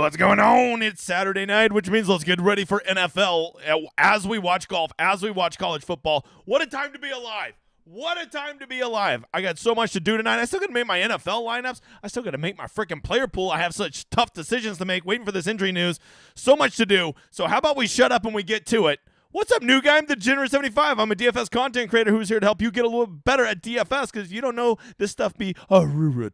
What's going on? It's Saturday night, which means let's get ready for NFL as we watch golf, as we watch college football. What a time to be alive. What a time to be alive. I got so much to do tonight. I still got to make my NFL lineups. I still got to make my freaking player pool. I have such tough decisions to make, waiting for this injury news. So much to do. So how about we shut up and we get to it? What's up, new guy? I'm the Degenerate75. I'm a DFS content creator who's here to help you get a little better at DFS, because if you don't know, this stuff be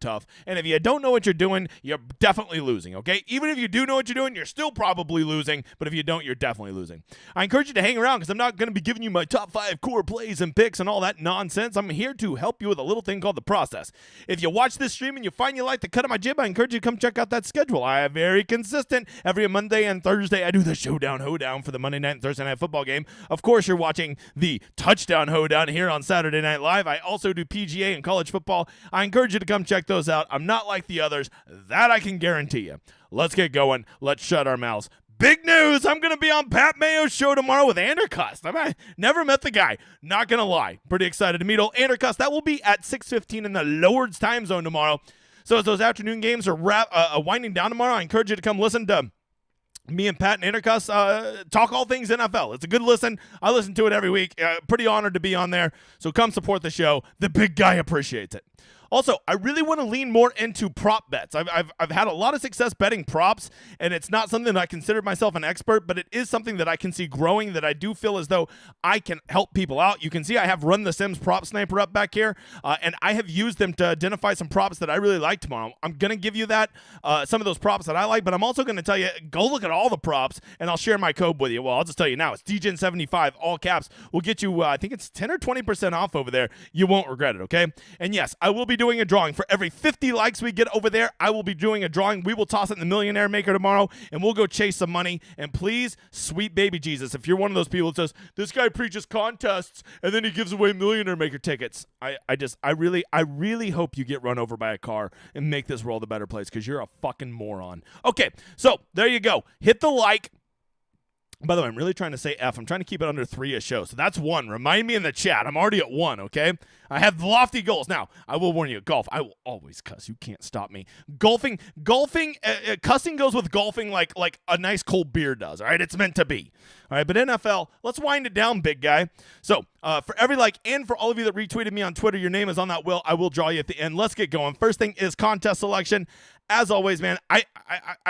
tough. And if you don't know what you're doing, you're definitely losing, okay? Even if you do know what you're doing, you're still probably losing. But if you don't, you're definitely losing. I encourage you to hang around, because I'm not going to be giving you my top 5 core plays and picks and all that nonsense. I'm here to help you with a little thing called the process. If you watch this stream and you find you like the cut of my jib, I encourage you to come check out that schedule. I am very consistent. Every Monday and Thursday, I do the Hoedown for the Monday night and Thursday night football game. Of course, you're watching the touchdown Hoedown here on Saturday Night Live. I also do PGA and college football. I encourage you to come check those out. I'm not like the others. That I can guarantee you. Let's get going. Let's shut our mouths. Big news. I'm going to be on Pat Mayo's show tomorrow with Andercuss. I never met the guy. Not going to lie. Pretty excited to meet old Andercuss. That will be at 6:15 in the Lord's time zone tomorrow. So as those afternoon games are winding down tomorrow, I encourage you to come listen to me and Pat and Andercuss talk all things NFL. It's a good listen. I listen to it every week. Pretty honored to be on there. So come support the show. The big guy appreciates it. Also, I really want to lean more into prop bets. I've had a lot of success betting props, and it's not something that I consider myself an expert, but it is something that I can see growing, that I do feel as though I can help people out. You can see I have Run the Sims Prop Sniper up back here, and I have used them to identify some props that I really like tomorrow. I'm going to give you that, some of those props that I like, but I'm also going to tell you, go look at all the props, and I'll share my code with you. Well, I'll just tell you now, it's DGen75, all caps. We'll get you, I think it's 10 or 20% off over there. You won't regret it, okay? And yes, I will be doing a drawing. For every 50 likes we get over there, I will be doing a drawing. We will toss it in the Millionaire Maker tomorrow, and we'll go chase some money. And please, sweet baby Jesus, if you're one of those people that says, this guy preaches contests, and then he gives away Millionaire Maker tickets, I really hope you get run over by a car and make this world a better place, because you're a fucking moron. Okay, so there you go. Hit the like. By the way, I'm really trying to say F. I'm trying to keep it under 3 a show. So that's 1. Remind me in the chat. I'm already at 1, okay? I have lofty goals. Now, I will warn you, golf, I will always cuss. You can't stop me. Golfing, cussing goes with golfing like a nice cold beer does, all right? It's meant to be. All right, but NFL, let's wind it down, big guy. So for every like, and for all of you that retweeted me on Twitter, your name is on that will. I will draw you at the end. Let's get going. First thing is contest selection. As always, man, I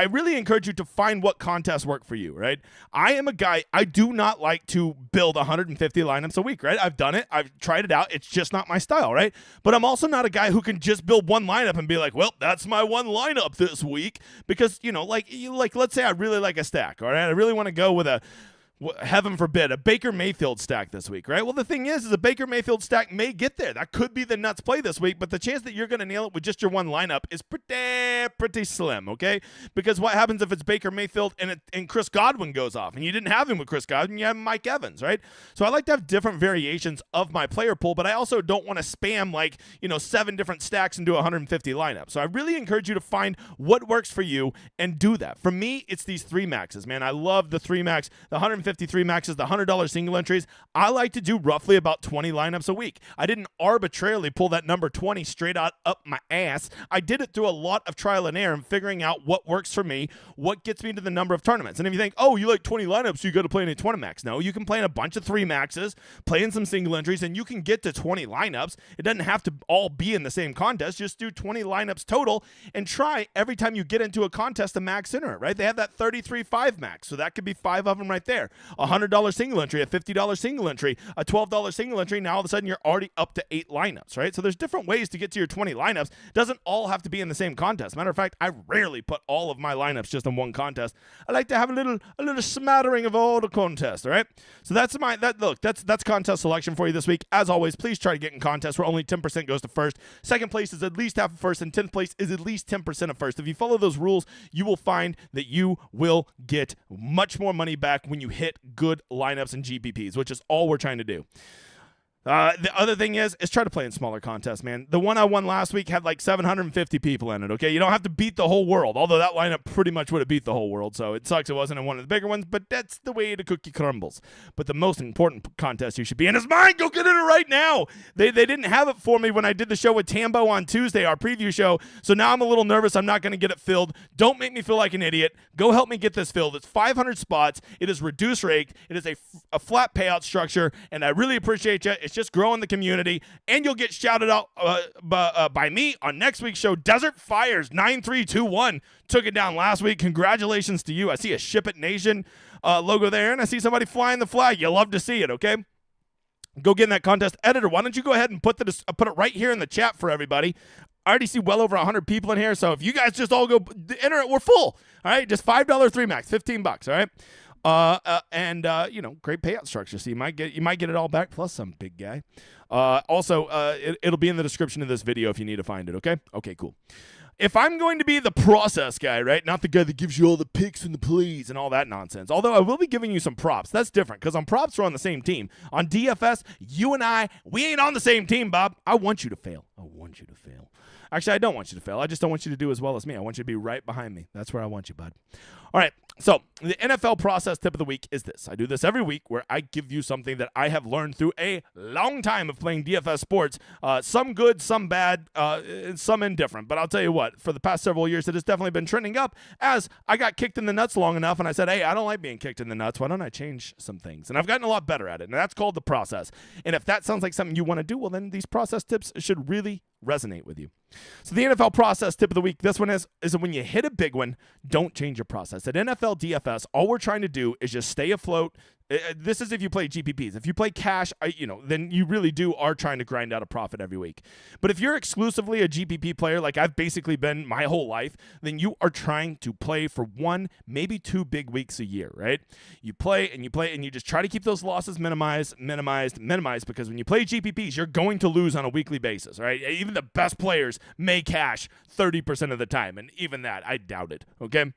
really encourage you to find what contests work for you, right? I am a guy, I do not like to build 150 lineups a week, right? I've done it. I've tried it out. It's just not my style, right? But I'm also not a guy who can just build one lineup and be like, well, that's my one lineup this week. Because, you know, like let's say I really like a stack, all right? I really want to go with heaven forbid, a Baker Mayfield stack this week, right? Well, the thing is a Baker Mayfield stack may get there. That could be the nuts play this week, but the chance that you're going to nail it with just your one lineup is pretty slim, okay? Because what happens if it's Baker Mayfield and Chris Godwin goes off, and you didn't have him with Chris Godwin, you have Mike Evans, right? So I like to have different variations of my player pool, but I also don't want to spam 7 different stacks into 150 lineups. So I really encourage you to find what works for you and do that. For me, it's these 3 maxes, man. I love the 3 max, the 153 maxes, the $100 single entries. I like to do roughly about 20 lineups a week. I didn't arbitrarily pull that number 20 straight out up my ass. I did it through a lot of trial and error and figuring out what works for me, what gets me to the number of tournaments. And if you think, oh, you like 20 lineups, so you got to play in a 20 max. No, you can play in a bunch of 3 maxes, play in some single entries, and you can get to 20 lineups. It doesn't have to all be in the same contest. Just do 20 lineups total and try every time you get into a contest to max enter it, right? They have that 33.5 max, so that could be 5 of them right there. A $100 single entry, a $50 single entry, a $12 single entry. Now all of a sudden you're already up to 8 lineups, right? So there's different ways to get to your 20 lineups. It doesn't all have to be in the same contest. Matter of fact, I rarely put all of my lineups just in one contest. I like to have a little smattering of all the contests, all right? So that's contest selection for you this week. As always, please try to get in contests where only 10% goes to first. Second place is at least half of first, and 10th place is at least 10% of first. If you follow those rules, you will find that you will get much more money back when you hit good lineups and GPPs, which is all we're trying to do. The other thing is try to play in smaller contests, man. The one I won last week had like 750 people in it, okay? You don't have to beat the whole world, although that lineup pretty much would have beat the whole world, so it sucks it wasn't in one of the bigger ones, but that's the way the cookie crumbles. But the most important contest you should be in is mine. Go get in it right now. They didn't have it for me when I did the show with Tambo on Tuesday, our preview show, so now I'm a little nervous I'm not going to get it filled. Don't make me feel like an idiot. Go help me get this filled. It's 500 spots. It is reduced rate. It is a flat payout structure, and I really appreciate you. It's just growing the community, and you'll get shouted out by me on next week's show. Desert Fires 9321 took it down last week. Congratulations to you. I see a Ship It Nation logo there, and I see somebody flying the flag. You love to see it, okay? Go get in that contest. Editor, why don't you go ahead and put it right here in the chat for everybody. I already see well over 100 people in here, so if you guys just all go enter it, we're full. All right, just $5 3 max, $15, all right? Great payout structure. So you might get it all back plus some, big guy. It'll be in the description of this video if you need to find it, okay? Okay, cool. If I'm going to be the process guy, right, not the guy that gives you all the picks and the plays and all that nonsense, although I will be giving you some props. That's different because on props, we're on the same team. On DFS, you and I, we ain't on the same team, Bob. I want you to fail. Actually, I don't want you to fail. I just don't want you to do as well as me. I want you to be right behind me. That's where I want you, bud. All right, so the NFL process tip of the week is this. I do this every week where I give you something that I have learned through a long time of playing DFS sports. Some good, some bad, some indifferent. But I'll tell you what, for the past several years, it has definitely been trending up as I got kicked in the nuts long enough, and I said, hey, I don't like being kicked in the nuts. Why don't I change some things? And I've gotten a lot better at it, and that's called the process. And if that sounds like something you want to do, well, then these process tips should really resonate with you. So the NFL process tip of the week, this one is that when you hit a big one, don't change your process. At NFL DFS, all we're trying to do is just stay afloat. This is if you play GPPs. If you play cash, then you really are trying to grind out a profit every week. But if you're exclusively a GPP player, like I've basically been my whole life, then you are trying to play for 1, maybe 2 big weeks a year, right? You play and you just try to keep those losses minimized, because when you play GPPs, you're going to lose on a weekly basis, right? Even the best players may cash 30% of the time, and even that, I doubt it, okay?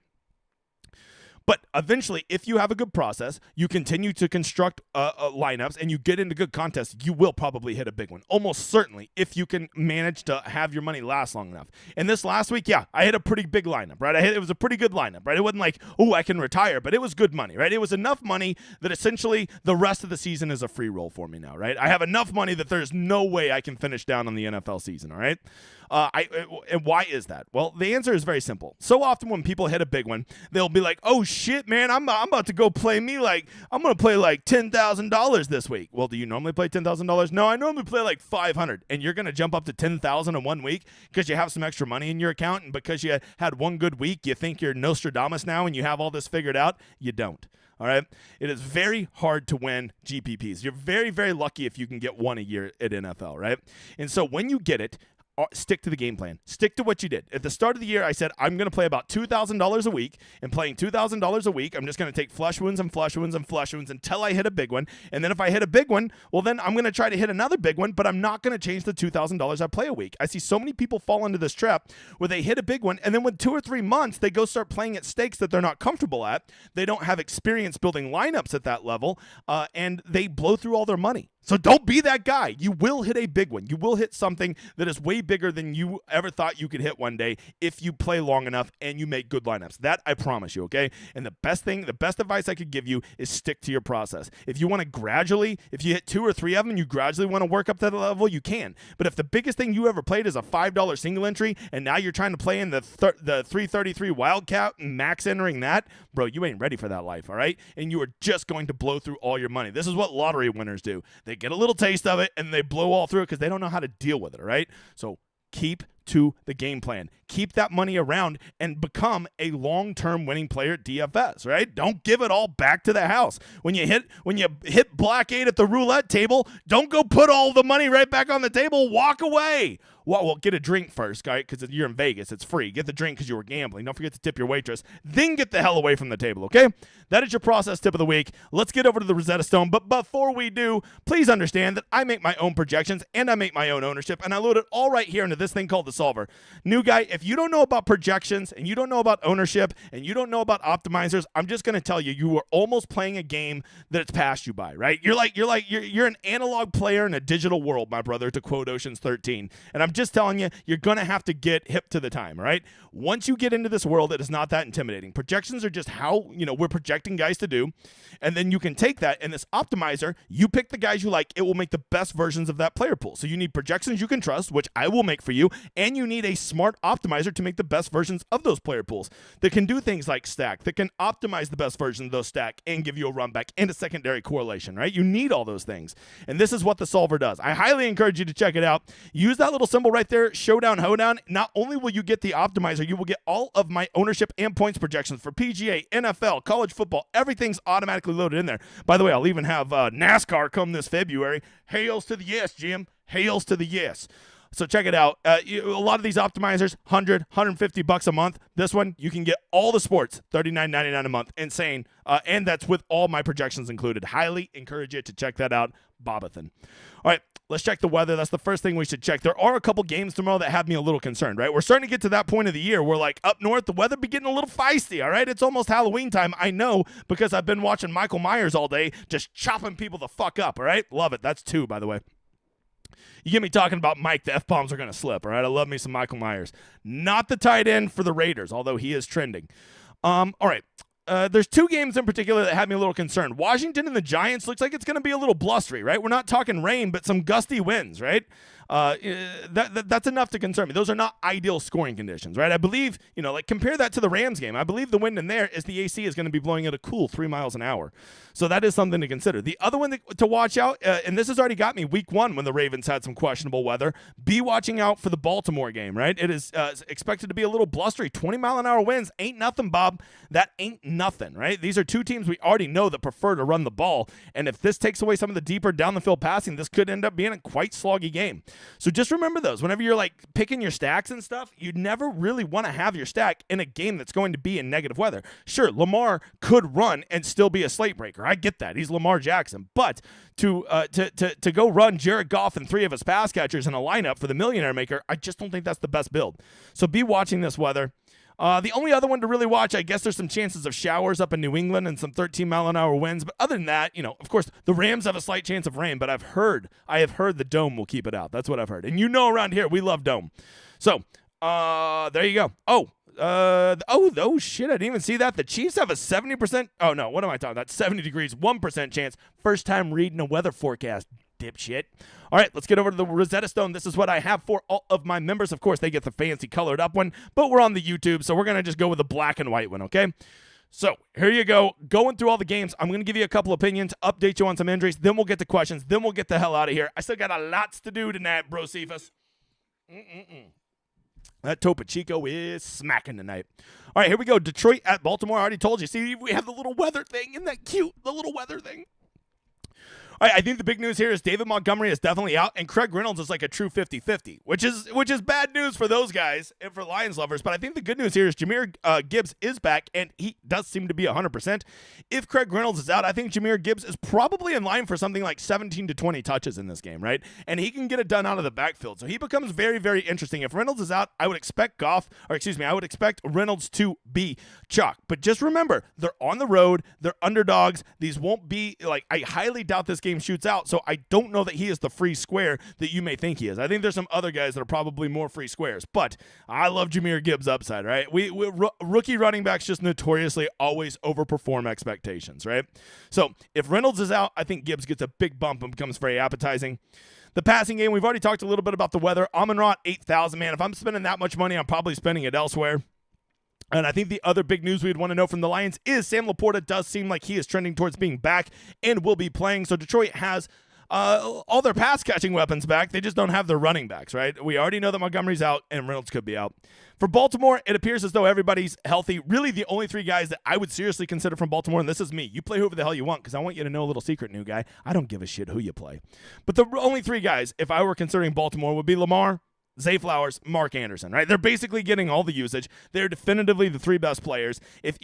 But eventually, if you have a good process, you continue to construct lineups, and you get into good contests, you will probably hit a big one. Almost certainly, if you can manage to have your money last long enough. And this last week, yeah, I hit a pretty big lineup, right? It was a pretty good lineup, right? It wasn't like, oh, I can retire, but it was good money, right? It was enough money that essentially the rest of the season is a free roll for me now, right? I have enough money that there's no way I can finish down on the NFL season, all right? And why is that? Well, the answer is very simple. So often when people hit a big one, they'll be like, oh shit, man, I'm about to go play I'm going to play like $10,000 this week. Well, do you normally play $10,000? No, I normally play like 500. And you're going to jump up to 10,000 in 1 week because you have some extra money in your account, and because you had one good week, you think you're Nostradamus now and you have all this figured out? You don't. All right. It is very hard to win GPPs. You're very, very lucky if you can get one a year at NFL, right? And so when you get it, stick to the game plan. Stick to what you did. At the start of the year, I said, I'm going to play about $2,000 a week, and playing $2,000 a week, I'm just going to take flush wounds and flush wounds and flush wounds until I hit a big one. And then if I hit a big one, well, then I'm going to try to hit another big one, but I'm not going to change the $2,000 I play a week. I see so many people fall into this trap where they hit a big one, and then with 2 or 3 months, they go start playing at stakes that they're not comfortable at. They don't have experience building lineups at that level, and they blow through all their money. So don't be that guy. You will hit a big one. You will hit something that is way bigger than you ever thought you could hit one day if you play long enough and you make good lineups. That I promise you, okay? And the best advice I could give you is stick to your process. If you want to gradually, if you hit 2 or 3 of them, you gradually want to work up to the level, you can. But if the biggest thing you ever played is a $5 single entry, and now you're trying to play in the 333 Wildcat and max entering that, bro, you ain't ready for that life, all right? And you are just going to blow through all your money. This is what lottery winners do. They get a little taste of it and they blow all through it because they don't know how to deal with it, all right? So keep to the game plan. Keep that money around and become a long-term winning player at DFS, right? Don't give it all back to the house. When you hit black 8 at the roulette table, don't go put all the money right back on the table. Walk away. Well, get a drink first, right? Because you're in Vegas. It's free. Get the drink because you were gambling. Don't forget to tip your waitress. Then get the hell away from the table, okay? That is your process tip of the week. Let's get over to the Rosetta Stone. But before we do, please understand that I make my own projections and I make my own ownership, and I load it all right here into this thing called the Solver. New guy, if you don't know about projections and you don't know about ownership and you don't know about optimizers, I'm just going to tell you, you are almost playing a game that's passed you by, right? You're an analog player in a digital world, my brother, to quote Ocean's 13. And I'm just telling you, you're going to have to get hip to the time, right? Once you get into this world, it is not that intimidating. Projections are just how, we're projecting guys to do. And then you can take that and this optimizer, you pick the guys you like, it will make the best versions of that player pool. So you need projections you can trust, which I will make for you, and you need a smart optimizer to make the best versions of those player pools that can do things like stack, that can optimize the best version of those stack and give you a run back and a secondary correlation, right? You need all those things. And this is what the Solver does. I highly encourage you to check it out. Use that little symbol right there, Hoedown. Not only will you get the optimizer, you will get all of my ownership and points projections for PGA, NFL, college football. Everything's automatically loaded in there. By the way, I'll even have NASCAR come this February. Hails to the yes, Jim. Hails to the yes. So check it out. A lot of these optimizers, $150 a month. This one, you can get all the sports, $39.99 a month. Insane. And that's with all my projections included. Highly encourage you to check that out. Bobathan. All right, let's check the weather. That's the first thing we should check. There are a couple games tomorrow that have me a little concerned, right? We're starting to get to that point of the year where, like, up north, the weather be getting a little feisty, all right? It's almost Halloween time. I know because I've been watching Michael Myers all day just chopping people the fuck up, all right? Love it. That's 2, by the way. You get me talking about Mike, the F-bombs are going to slip, all right? I love me some Michael Myers. Not the tight end for the Raiders, although he is trending. All right. There's 2 games in particular that had me a little concerned. Washington and the Giants looks like it's going to be a little blustery, right? We're not talking rain, but some gusty winds, right? That's enough to concern me. Those are not ideal scoring conditions, right? I believe, compare that to the Rams game. I believe the wind in there is the AC is going to be blowing at a cool 3 miles an hour. So that is something to consider. The other one to watch out, and this has already got me week 1 when the Ravens had some questionable weather, be watching out for the Baltimore game, right? It is expected to be a little blustery. 20-mile-an-hour winds ain't nothing, Bob. That ain't nothing, right? These are 2 teams we already know that prefer to run the ball. And if this takes away some of the deeper down the field passing, this could end up being a quite sloggy game. So just remember those. Whenever you're like picking your stacks and stuff, you never really want to have your stack in a game that's going to be in negative weather. Sure, Lamar could run and still be a slate breaker. I get that. He's Lamar Jackson. But to go run Jared Goff and 3 of his pass catchers in a lineup for the Millionaire Maker, I just don't think that's the best build. So be watching this weather. The only other one to really watch, I guess there's some chances of showers up in New England and some 13-mile-an-hour winds. But other than that, of course, the Rams have a slight chance of rain, but I have heard the Dome will keep it out. That's what I've heard. And around here, we love Dome. So, there you go. Oh, shit, I didn't even see that. The Chiefs have a 70%. Oh, no, what am I talking about? 70 degrees, 1% chance. First time reading a weather forecast, dipshit. All right, let's get over to the Rosetta Stone. This is what I have for all of my members. Of course, they get the fancy colored up one, but we're on the YouTube, so we're going to just go with the black and white one, okay? So here you go. Going through all the games. I'm going to give you a couple opinions, update you on some injuries, then we'll get to questions, then we'll get the hell out of here. I still got a lots to do tonight, bro Cephas. That Topo Chico is smacking tonight. All right, here we go. Detroit at Baltimore. I already told you. See, we have the little weather thing. Isn't that cute? The little weather thing. All right, I think the big news here is David Montgomery is definitely out, and Craig Reynolds is like a true 50-50, which is bad news for those guys and for Lions lovers. But I think the good news here is Jahmyr Gibbs is back, and he does seem to be 100%. If Craig Reynolds is out, I think Jahmyr Gibbs is probably in line for something like 17 to 20 touches in this game, right? And he can get it done out of the backfield. So he becomes very, very interesting. If Reynolds is out, I would expect Reynolds to be chalk. But just remember, they're on the road, they're underdogs. These won't be, I highly doubt this game shoots out, so I don't know that he is the free square that you may think he is. I think there's some other guys that are probably more free squares, but I love Jahmyr Gibbs' upside, right? Rookie running backs just notoriously always overperform expectations, right? So if Reynolds is out, I think Gibbs gets a big bump and becomes very appetizing. The passing game, we've already talked a little bit about the weather. Amon-Ra, 8,000, man. If I'm spending that much money, I'm probably spending it elsewhere. And I think the other big news we'd want to know from the Lions is Sam Laporta does seem like he is trending towards being back and will be playing. So Detroit has all their pass-catching weapons back. They just don't have their running backs, right? We already know that Montgomery's out and Reynolds could be out. For Baltimore, it appears as though everybody's healthy. Really, the only 3 guys that I would seriously consider from Baltimore, and this is me. You play whoever the hell you want because I want you to know a little secret, new guy. I don't give a shit who you play. But the only 3 guys, if I were considering Baltimore, would be Lamar, Zay Flowers, Mark Anderson, right? They're basically getting all the usage. They're definitively the 3 best players. If,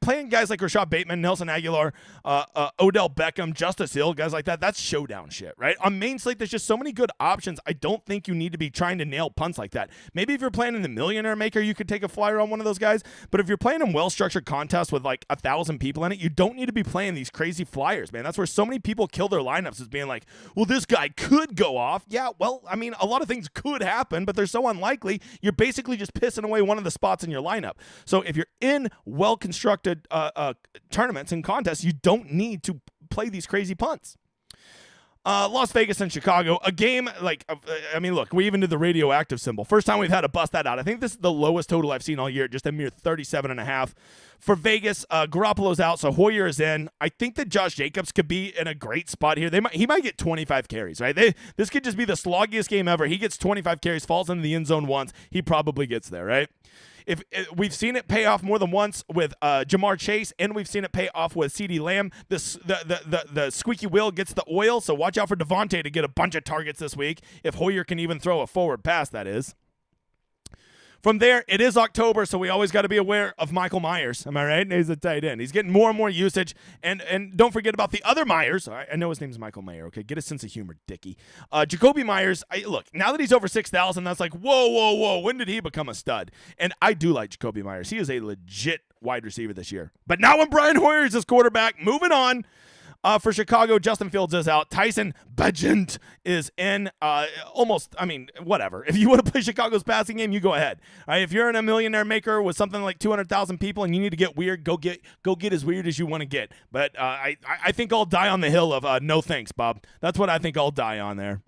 playing guys like Rashad Bateman, Nelson Aguilar, Odell Beckham, Justice Hill, guys like that, that's showdown shit, right? On main slate, there's just so many good options. I don't think you need to be trying to nail punts like that. Maybe if you're playing in the Millionaire Maker, you could take a flyer on one of those guys. But if you're playing in well-structured contests with like 1,000 people in it, you don't need to be playing these crazy flyers, man. That's where so many people kill their lineups, is being like, well, this guy could go off. Yeah, well, I mean, a lot of things could happen, but they're so unlikely. You're basically just pissing away one of the spots in your lineup. So if you're in well-constructed tournaments and contests, you don't need to play these crazy punts. Las Vegas and Chicago, a game like, look, we even did the radioactive symbol. First time we've had to bust that out. I think this is the lowest total I've seen all year, just a mere 37.5. For Vegas, Garoppolo's out, so Hoyer is in. I think that Josh Jacobs could be in a great spot here. He might get 25 carries, right? This could just be the sloggiest game ever. He gets 25 carries, falls into the end zone once. He probably gets there, right? If we've seen it pay off more than once with Jamar Chase, and we've seen it pay off with CeeDee Lamb. The squeaky wheel gets the oil, so watch out for Devontae to get a bunch of targets this week. If Hoyer can even throw a forward pass, that is. From there, it is October, so we always got to be aware of Michael Myers. Am I right? He's a tight end. He's getting more and more usage. And don't forget about the other Myers. I know his name's Michael Mayer, okay? Get a sense of humor, Dickie. Jacoby Myers, look, now that he's over 6,000, that's like, whoa. When did he become a stud? And I do like Jacoby Myers. He is a legit wide receiver this year. But now when Brian Hoyer is his quarterback, moving on. For Chicago, Justin Fields is out. Tyson Bagent is in. Whatever. If you want to play Chicago's passing game, you go ahead. All right, if you're in a Millionaire Maker with something like 200,000 people and you need to get weird, go get as weird as you want to get. But I think I'll die on the hill of no thanks, Bob. That's what I think I'll die on there.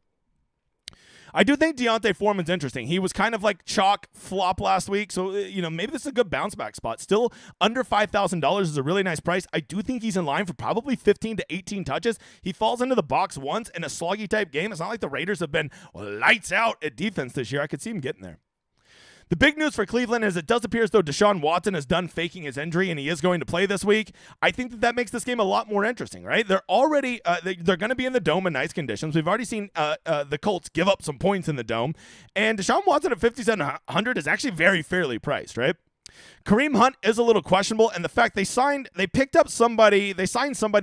I do think Deontay Foreman's interesting. He was kind of like chalk flop last week, so maybe this is a good bounce back spot. Still under $5,000 is a really nice price. I do think he's in line for probably 15 to 18 touches. He falls into the box once in a sloggy type game. It's not like the Raiders have been lights out at defense this year. I could see him getting there. The big news for Cleveland is it does appear as though Deshaun Watson is done faking his injury and he is going to play this week. I think that makes this game a lot more interesting, right? They're already they're going to be in the dome in nice conditions. We've already seen the Colts give up some points in the dome, and Deshaun Watson at 5,700 is actually very fairly priced, right? Kareem Hunt is a little questionable, and the fact they signed somebody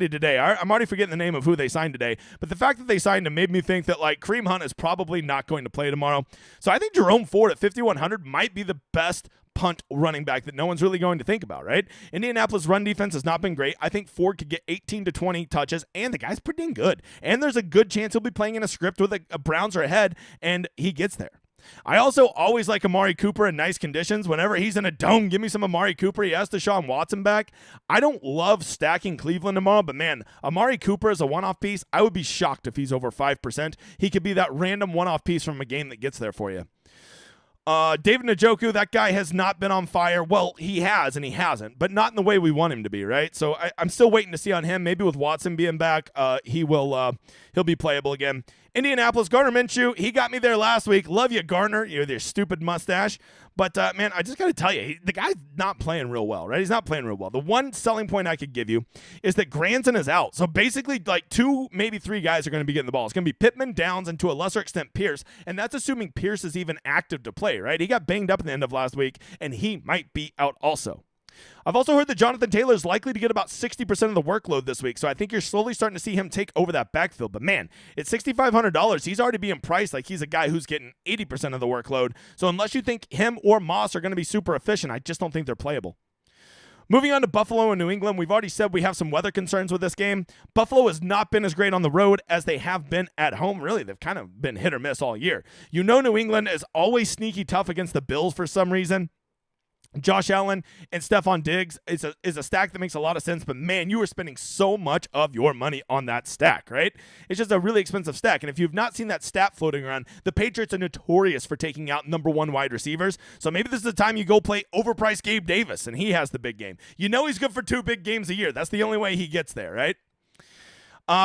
today. I'm already forgetting the name of who they signed today, but the fact that they signed him made me think that like Kareem Hunt is probably not going to play tomorrow. So I think Jerome Ford at 5,100 might be the best punt running back that no one's really going to think about, right? Indianapolis run defense has not been great. I think Ford could get 18 to 20 touches, and the guy's pretty good. And there's a good chance he'll be playing in a script with a Browns are ahead, and he gets there. I also always like Amari Cooper in nice conditions. Whenever he's in a dome, give me some Amari Cooper. He has Deshaun Watson back. I don't love stacking Cleveland tomorrow, but man, Amari Cooper is a one-off piece. I would be shocked if he's over 5%. He could be that random one-off piece from a game that gets there for you. David Njoku, that guy has not been on fire. Well, he has and he hasn't, but not in the way we want him to be, right? So I'm still waiting to see on him. Maybe with Watson being back, he'll be playable again. Indianapolis, Gardner Minshew, he got me there last week. Love you, Gardner. You're your stupid mustache. But, man, I just got to tell you, the guy's not playing real well, right? He's not playing real well. The one selling point I could give you is that Granson is out. So, basically, like 2, maybe 3 guys are going to be getting the ball. It's going to be Pittman, Downs, and to a lesser extent, Pierce. And that's assuming Pierce is even active to play, right? He got banged up at the end of last week, and he might be out also. I've also heard that Jonathan Taylor is likely to get about 60% of the workload this week, so I think you're slowly starting to see him take over that backfield. But man, at $6,500, he's already being priced like he's a guy who's getting 80% of the workload. So unless you think him or Moss are going to be super efficient, I just don't think they're playable. Moving on to Buffalo and New England, we've already said we have some weather concerns with this game. Buffalo has not been as great on the road as they have been at home. Really, they've kind of been hit or miss all year. New England is always sneaky tough against the Bills for some reason. Josh Allen and Stephon Diggs is a stack that makes a lot of sense, but man, you are spending so much of your money on that stack, right? It's just a really expensive stack, and if you've not seen that stat floating around, the Patriots are notorious for taking out number 1 wide receivers, so maybe this is the time you go play overpriced Gabe Davis, and he has the big game. You know he's good for 2 big games a year. That's the only way he gets there, right?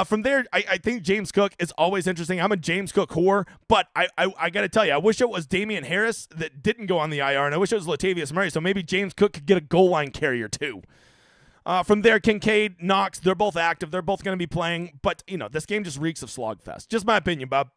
From there, I think James Cook is always interesting. I'm a James Cook whore, but I got to tell you, I wish it was Damian Harris that didn't go on the IR, and I wish it was Latavius Murray, so maybe James Cook could get a goal line carrier too. From there, Kincaid, Knox, they're both active. They're both going to be playing, but, this game just reeks of slogfest. Just my opinion, Bob.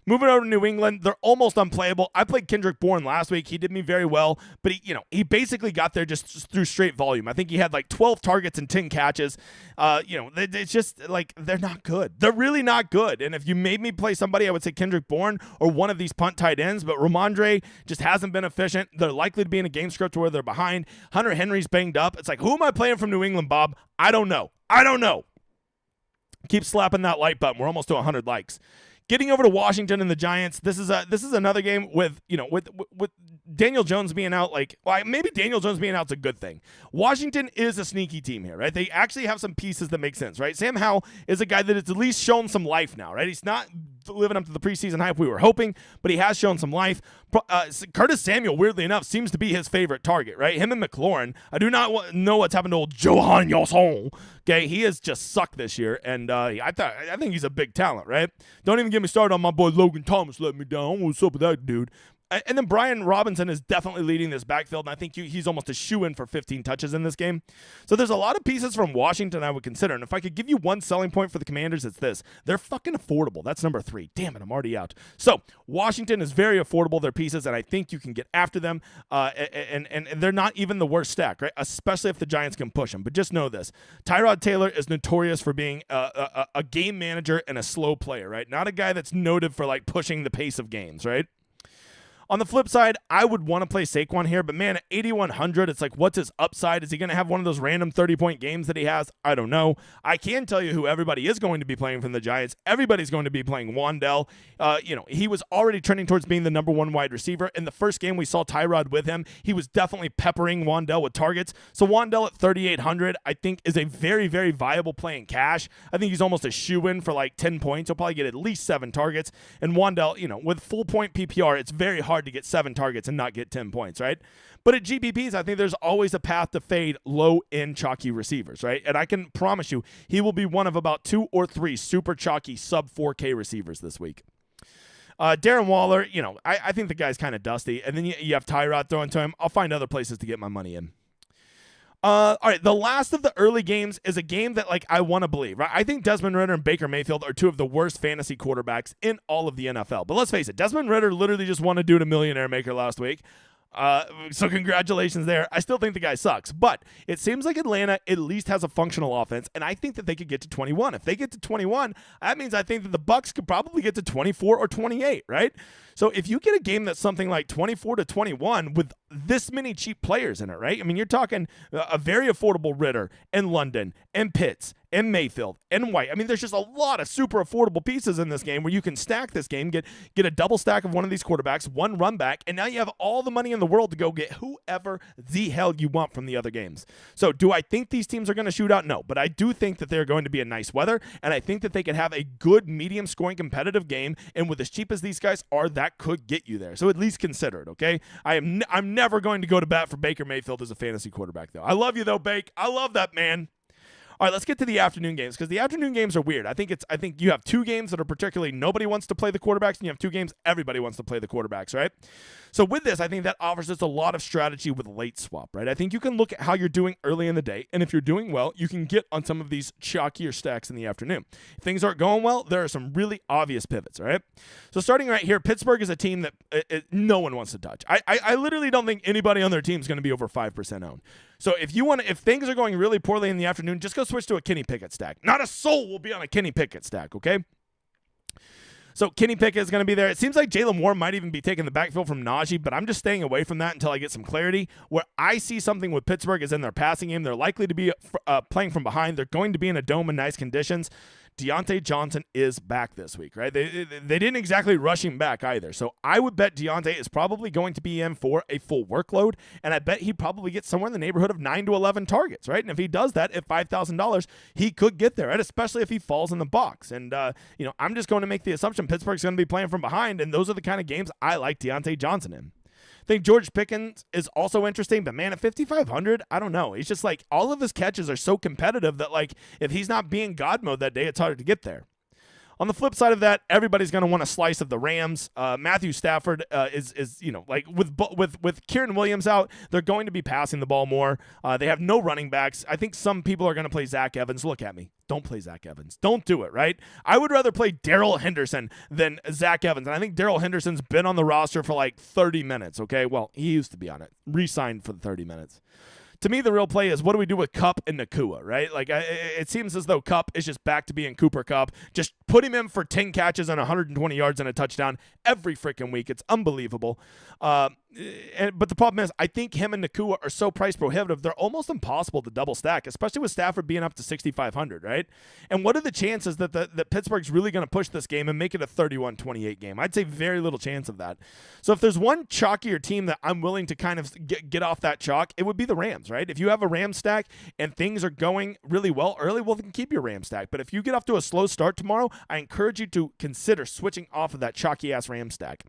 Moving over to New England, they're almost unplayable. I played Kendrick Bourne last week. He did me very well, but he basically got there just through straight volume. I think he had like 12 targets and 10 catches. It's just like they're not good. They're really not good. And if you made me play somebody, I would say Kendrick Bourne or one of these punt tight ends, but Ramondre just hasn't been efficient. They're likely to be in a game script where they're behind. Hunter Henry's banged up. It's like, who am I playing from New England, Bob? I don't know. Keep slapping that like button. We're almost to 100 likes. Getting over to Washington and the Giants, this is another game with Daniel Jones being out. Maybe Daniel Jones being out's a good thing. Washington is a sneaky team here, right? They actually have some pieces that make sense, right? Sam Howell is a guy that has at least shown some life now, right? He's not living up to the preseason hype we were hoping, but he has shown some life. Curtis Samuel, weirdly enough, seems to be his favorite target, right? Him and McLaurin. I do not know what's happened to old Johan Yosson. Okay, he has just sucked this year, and I think he's a big talent, right? Don't even get me started on my boy Logan Thomas let me down. What's up with that dude? And then Brian Robinson is definitely leading this backfield, and I think he's almost a shoo-in for 15 touches in this game. So there's a lot of pieces from Washington I would consider, and if I could give you one selling point for the Commanders, it's this. They're fucking affordable. That's number 3. Damn it, I'm already out. So Washington is very affordable, their pieces, and I think you can get after them, and they're not even the worst stack, right? Especially if the Giants can push them. But just know this. Tyrod Taylor is notorious for being a game manager and a slow player, right? Not a guy that's noted for, pushing the pace of games, right? On the flip side, I would want to play Saquon here, but man, at 8,100, it's like, what's his upside? Is he going to have one of those random 30-point games that he has? I don't know. I can tell you who everybody is going to be playing from the Giants. Everybody's going to be playing Wan'Dale. He was already trending towards being the number 1 wide receiver. In the first game we saw Tyrod with him, he was definitely peppering Wan'Dale with targets. So Wan'Dale at 3,800, I think, is a very, very viable play in cash. I think he's almost a shoo-in for 10 points. He'll probably get at least 7 targets. And Wan'Dale, with full point PPR, it's very hard to get 7 targets and not get 10 points, right? But at GPPs, I think there's always a path to fade low-end chalky receivers, right? And I can promise you, he will be one of about 2 or 3 super chalky sub-4K receivers this week. Darren Waller, I think the guy's kind of dusty. And then you have Tyrod throwing to him. I'll find other places to get my money in. All right, the last of the early games is a game that I want to believe, right? I think Desmond Ridder and Baker Mayfield are 2 of the worst fantasy quarterbacks in all of the NFL. But let's face it, Desmond Ridder literally just won a dude a millionaire maker last week. So congratulations there. I still think the guy sucks, but it seems like Atlanta at least has a functional offense, and I think that they could get to 21. If they get to 21, that means I think that the Bucks could probably get to 24 or 28, right? So if you get a game that's something like 24 to 21 with this many cheap players in it, right? I mean, you're talking a very affordable Ridder and London and Pitts and Mayfield and White. I mean, there's just a lot of super affordable pieces in this game where you can stack this game, get a double stack of one of these quarterbacks, one run back, and now you have all the money in the world to go get whoever the hell you want from the other games. So do I think these teams are going to shoot out? No, but I do think that they're going to be a nice weather, and I think that they could have a good medium scoring competitive game, and with as cheap as these guys are, that could get you there. So at least consider it, okay? I'm never going to go to bat for Baker Mayfield as a fantasy quarterback, though. I love you, though, Bake. I love that, man. All right, let's get to the afternoon games because the afternoon games are weird. I think you have 2 games that are particularly nobody wants to play the quarterbacks, and you have 2 games everybody wants to play the quarterbacks, right? So with this, I think that offers us a lot of strategy with late swap, right? I think you can look at how you're doing early in the day, and if you're doing well, you can get on some of these chalkier stacks in the afternoon. If things aren't going well, there are some really obvious pivots, all right? So starting right here, Pittsburgh is a team that no one wants to touch. I literally don't think anybody on their team is going to be over 5% owned. So if things are going really poorly in the afternoon, just go switch to a Kenny Pickett stack. Not a soul will be on a Kenny Pickett stack, okay? So Kenny Pickett is going to be there. It seems like Jalen Warren might even be taking the backfield from Najee, but I'm just staying away from that until I get some clarity. Where I see something with Pittsburgh is in their passing game. They're likely to be playing from behind. They're going to be in a dome in nice conditions. Deontay Johnson is back this week, right? They didn't exactly rush him back either. So I would bet Deontay is probably going to be in for a full workload, and I bet he probably gets somewhere in the neighborhood of 9 to 11 targets, right? And if he does that at $5,000, he could get there, right? Especially if he falls in the box. And, I'm just going to make the assumption Pittsburgh's going to be playing from behind, and those are the kind of games I like Deontay Johnson in. I think George Pickens is also interesting, but man, at 5,500, I don't know. He's just all of his catches are so competitive that if he's not being God mode that day, it's hard to get there. On the flip side of that, everybody's going to want a slice of the Rams. Matthew Stafford is like with Kieran Williams out, they're going to be passing the ball more. They have no running backs. I think some people are going to play Zach Evans. Look at me. Don't play Zach Evans. Don't do it, right? I would rather play Darrell Henderson than Zach Evans. And I think Darrell Henderson's been on the roster for like 30 minutes, okay? Well, he used to be on it. Re-signed for the 30 minutes. To me, the real play is what do we do with Kupp and Nakua, right? Like, it seems as though Kupp is just back to being Cooper Kupp. Just put him in for 10 catches and 120 yards and a touchdown every freaking week. It's unbelievable. But the problem is, I think him and Nakua are so price prohibitive, they're almost impossible to double stack, especially with Stafford being up to 6,500, right? And what are the chances that Pittsburgh's really going to push this game and make it a 31-28 game? I'd say very little chance of that. So if there's one chalkier team that I'm willing to kind of get off that chalk, it would be the Rams, right? If you have a Rams stack and things are going really well early, well, then keep your Rams stack. But if you get off to a slow start tomorrow, I encourage you to consider switching off of that chalky-ass Rams stack.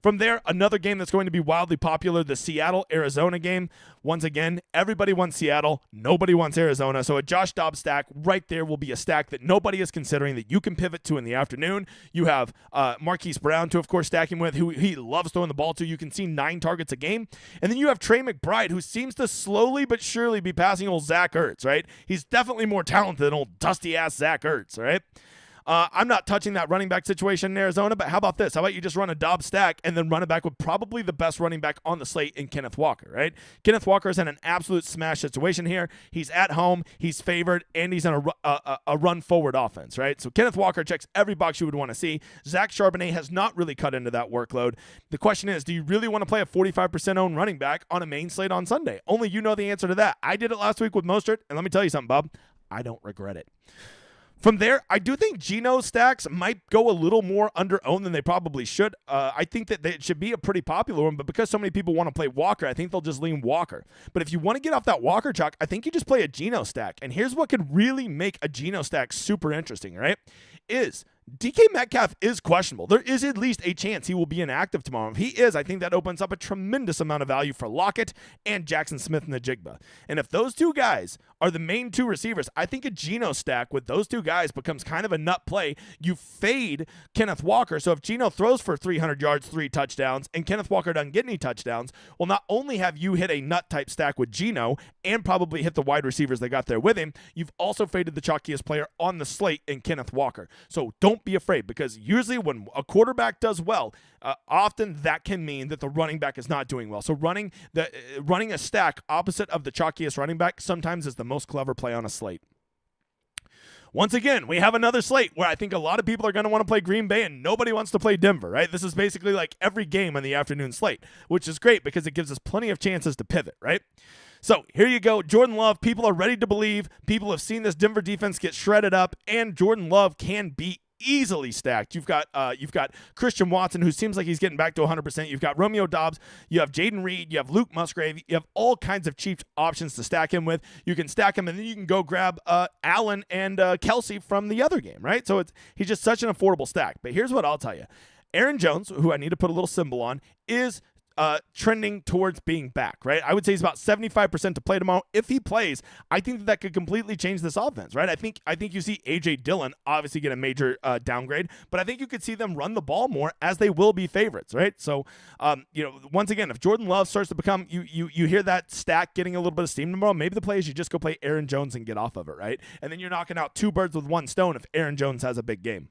From there, another game that's going to be wildly popular, the Seattle-Arizona game. Once again, everybody wants Seattle. Nobody wants Arizona. So a Josh Dobbs stack right there will be a stack that nobody is considering that you can pivot to in the afternoon. You have Marquise Brown to, of course, stack him with, who he loves throwing the ball to. You can see 9 targets a game. And then you have Trey McBride, who seems to slowly but surely be passing old Zach Ertz, right? He's definitely more talented than old dusty-ass Zach Ertz, right? I'm not touching that running back situation in Arizona, but how about this? How about you just run a Dobbs stack and then run it back with probably the best running back on the slate in Kenneth Walker, right? Kenneth Walker is in an absolute smash situation here. He's at home, he's favored, and he's in a run-forward offense, right? So Kenneth Walker checks every box you would want to see. Zach Charbonnet has not really cut into that workload. The question is, do you really want to play a 45% owned running back on a main slate on Sunday? Only you know the answer to that. I did it last week with Mostert, and let me tell you something, Bob. I don't regret it. From there, I do think Geno stacks might go a little more under-owned than they probably should. I think that it should be a pretty popular one, but because so many people want to play Walker, I think they'll just lean Walker. But if you want to get off that Walker chalk, I think you just play a Geno stack. And here's what could really make a Geno stack super interesting, right? Is DK Metcalf is questionable. There is at least a chance he will be inactive tomorrow. If he is, I think that opens up a tremendous amount of value for Lockett and Jackson Smith-Njigba. And if those two guys are the main 2 receivers, I think a Geno stack with those 2 guys becomes kind of a nut play. You fade Kenneth Walker. So if Geno throws for 300 yards, 3 touchdowns, and Kenneth Walker doesn't get any touchdowns, well, not only have you hit a nut type stack with Geno and probably hit the wide receivers that got there with him, you've also faded the chalkiest player on the slate in Kenneth Walker. So don't be afraid, because usually when a quarterback does well, often that can mean that the running back is not doing well. So running a stack opposite of the chalkiest running back sometimes is the most clever play on a slate. Once again, we have another slate where I think a lot of people are going to want to play Green Bay and nobody wants to play Denver, right? This is basically like every game on the afternoon slate, which is great because it gives us plenty of chances to pivot, right? So here you go. Jordan Love, people are ready to believe. People have seen this Denver defense get shredded up, and Jordan Love can be easily stacked. You've got Christian Watson, who seems like he's getting back to 100%. You've got Romeo Doubs. You have Jaden Reed. You have Luke Musgrave. You have all kinds of cheap options to stack him with. You can stack him, and then you can go grab Allen and Kelsey from the other game, right? So he's just such an affordable stack. But here's what I'll tell you. Aaron Jones, who I need to put a little symbol on, is trending towards being back, right? I would say he's about 75% to play tomorrow. If he plays, I think that could completely change this offense, right? I think you see A.J. Dillon obviously get a major downgrade, but I think you could see them run the ball more, as they will be favorites, right? So, once again, if Jordan Love starts to become, you hear that stack getting a little bit of steam tomorrow, maybe the play is you just go play Aaron Jones and get off of it, right? And then you're knocking out 2 birds with 1 stone if Aaron Jones has a big game.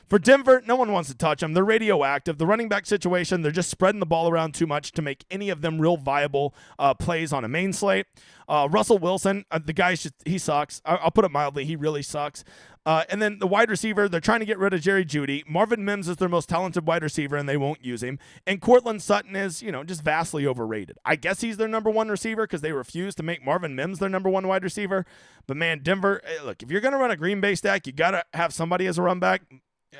For Denver, no one wants to touch them. They're radioactive. The running back situation, they're just spreading the ball around too much to make any of them real viable plays on a main slate. Russell Wilson, the guy, he sucks. I'll put it mildly. He really sucks. And then the wide receiver, they're trying to get rid of Jerry Jeudy. Marvin Mims is their most talented wide receiver, and they won't use him. And Courtland Sutton is, just vastly overrated. I guess he's their number 1 receiver because they refuse to make Marvin Mims their number 1 wide receiver. But, man, Denver, look, if you're going to run a Green Bay stack, you got to have somebody as a run back.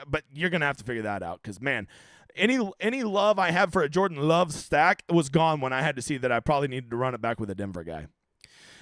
But you're going to have to figure that out because, man, any love I have for a Jordan Love stack was gone when I had to see that I probably needed to run it back with a Denver guy.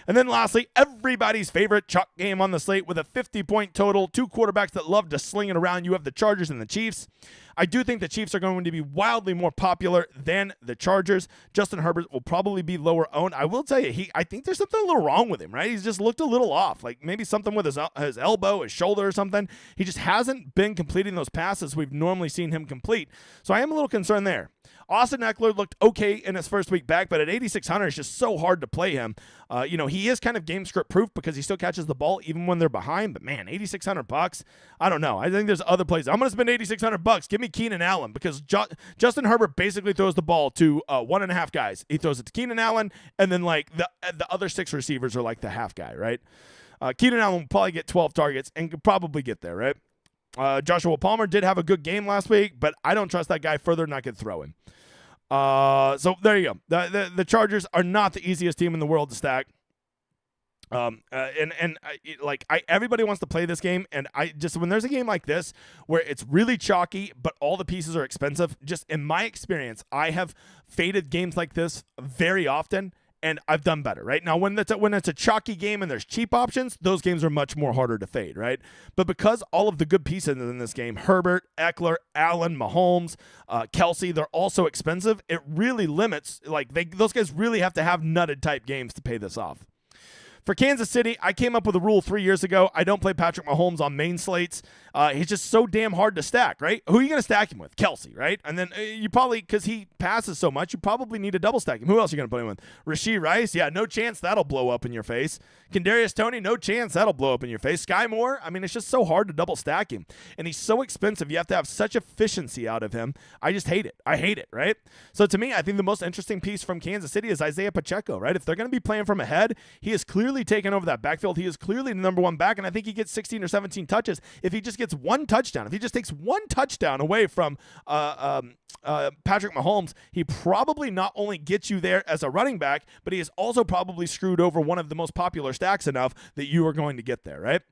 And then lastly, everybody's favorite chalk game on the slate with a 50-point total, two quarterbacks that love to sling it around. You have the Chargers and the Chiefs. I do think the Chiefs are going to be wildly more popular than the Chargers. Justin Herbert will probably be lower owned. I will tell you, I think there's something a little wrong with him, right? He's just looked a little off, like maybe something with his elbow, his shoulder or something. He just hasn't been completing those passes we've normally seen him complete. So I am a little concerned there. Austin Eckler looked okay in his first week back, but at 8,600, it's just so hard to play him. He is kind of game script proof because he still catches the ball even when they're behind. But man, $8,600, I don't know. I think there's other plays. I'm going to spend $8,600. Give me Keenan Allen because Justin Herbert basically throws the ball to 1.5 guys. He throws it to Keenan Allen, and then like the other 6 receivers are like the half guy, right? Keenan Allen will probably get 12 targets and could probably get there, right? Joshua Palmer did have a good game last week, but I don't trust that guy further than I could throw him. So there you go. The Chargers are not the easiest team in the world to stack. Everybody wants to play this game, and when there's a game like this where it's really chalky, but all the pieces are expensive, just in my experience, I have faded games like this very often. And I've done better, right? Now, when it's a chalky game and there's cheap options, those games are much more harder to fade, right? But because all of the good pieces in this game, Herbert, Eckler, Allen, Mahomes, Kelsey, they're also expensive, it really limits, those guys really have to have nutted type games to pay this off. For Kansas City, I came up with a rule 3 years ago. I don't play Patrick Mahomes on main slates. He's just so damn hard to stack, right? Who are you going to stack him with? Kelsey, right? And then you probably, because he passes so much, you probably need to double stack him. Who else are you going to put him with? Rashee Rice? Yeah, no chance that'll blow up in your face. Kadarius Toney? No chance that'll blow up in your face. Sky Moore? I mean, it's just so hard to double stack him. And he's so expensive. You have to have such efficiency out of him. I just hate it. I hate it, right? So to me, I think the most interesting piece from Kansas City is Isaiah Pacheco, right? If they're going to be playing from ahead, he is clearly taken over that backfield. He is clearly the number one back, and I think he gets 16 or 17 touches. If he just gets one touchdown, if he just takes one touchdown away from Patrick Mahomes, he probably not only gets you there as a running back, but he is also probably screwed over one of the most popular stacks enough that you are going to get there, right?